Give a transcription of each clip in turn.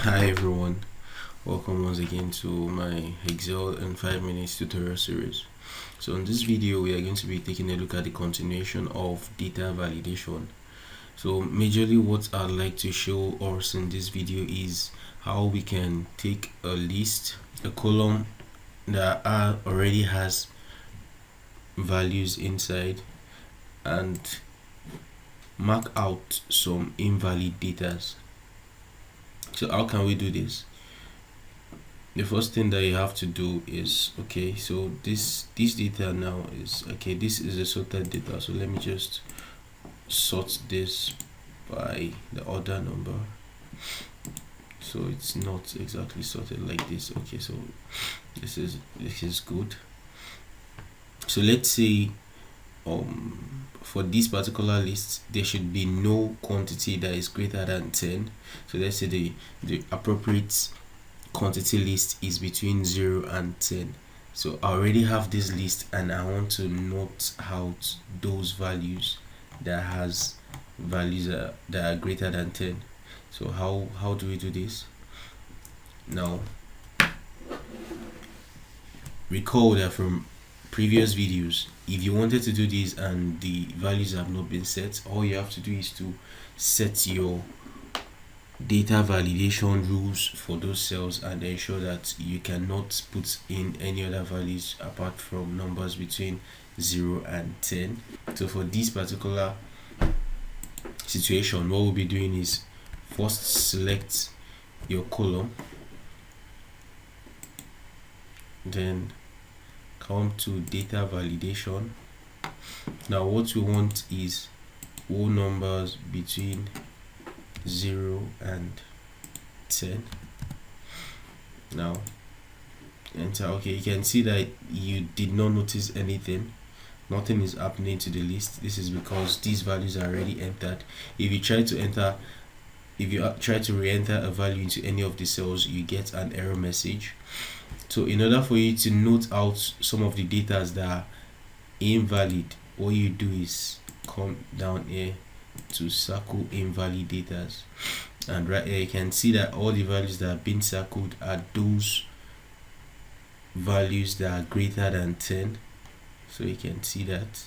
Hi everyone, welcome once again to my Excel in 5 minutes tutorial series. So in this video we are going to be taking a look at the continuation of data validation. So majorly what I'd like to show us in this video is how we can take a list, a column that already has values inside, and mark out some invalid data. So how can we do this? The first thing that you have to do is, okay, so this data now is, okay, this is a sorted data, so let me just sort this by the order number, so it's not exactly sorted like this. Okay, so this is good. So let's say for this particular list there should be no quantity that is greater than 10. So let's say the appropriate quantity list is between 0 and 10. So I already have this list and I want to note out those values that has values that are greater than 10. So how do we do this? Now recall that from previous videos, if you wanted to do this and the values have not been set, all you have to do is to set your data validation rules for those cells and ensure that you cannot put in any other values apart from numbers between 0 and 10. So for this particular situation, what we'll be doing is first select your column, then come to data validation. Now what we want is all numbers between 0 and 10. Now enter. Okay, you can see that you did not notice anything. Nothing is happening to the list. This is because these values are already entered. If you try to re-enter a value into any of the cells, you get an error message. So in order for you to note out some of the data that are invalid, what you do is come down here to circle invalid data, and right here you can see that all the values that have been circled are those values that are greater than 10. So you can see that.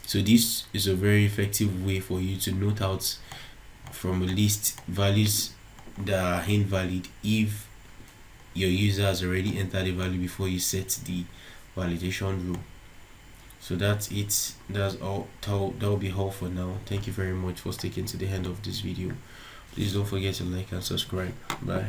So this is a very effective way for you to note out from a list values that are invalid if your user has already entered the value before you set the validation rule. So that's it. That's all. That will be all for now. Thank you very much for sticking to the end of this video. Please don't forget to like and subscribe. Bye.